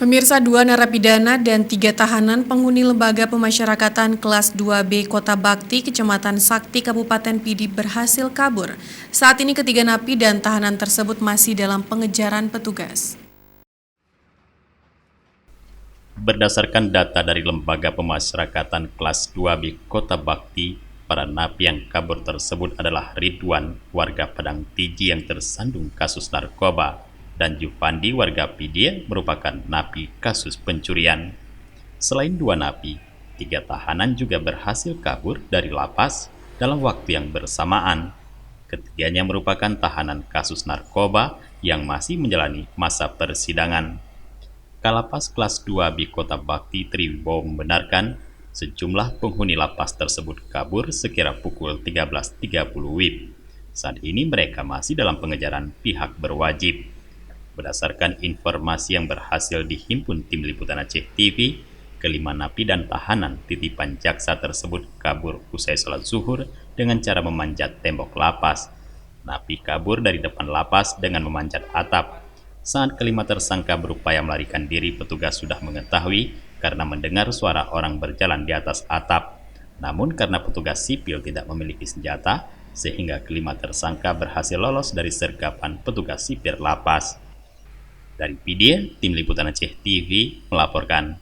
Pemirsa, 2 narapidana dan 3 tahanan penghuni Lembaga Pemasyarakatan kelas 2B Kota Bakti, Kecamatan Sakti, Kabupaten Pidi berhasil kabur. Saat ini ketiga napi dan tahanan tersebut masih dalam pengejaran petugas. Berdasarkan data dari Lembaga Pemasyarakatan kelas 2B Kota Bakti, para napi yang kabur tersebut adalah Ridwan, warga Padang Tiji yang tersandung kasus narkoba, dan Jufandi, warga Pidi, merupakan napi kasus pencurian. Selain 2 napi, 3 tahanan juga berhasil kabur dari lapas dalam waktu yang bersamaan. Ketiganya merupakan tahanan kasus narkoba yang masih menjalani masa persidangan. Kalapas kelas 2B Kota Bakti Triwibowo membenarkan sejumlah penghuni lapas tersebut kabur sekira pukul 13.30 WIB. Saat ini mereka masih dalam pengejaran pihak berwajib. Berdasarkan informasi yang berhasil dihimpun tim liputan Aceh TV, kelima napi dan tahanan titipan jaksa tersebut kabur usai sholat zuhur dengan cara memanjat tembok lapas. Napi kabur dari depan lapas dengan memanjat atap. Saat kelima tersangka berupaya melarikan diri, petugas sudah mengetahui karena mendengar suara orang berjalan di atas atap. Namun karena petugas sipil tidak memiliki senjata, sehingga kelima tersangka berhasil lolos dari sergapan petugas sipil lapas. Dari Pidi, tim liputan Aceh TV melaporkan.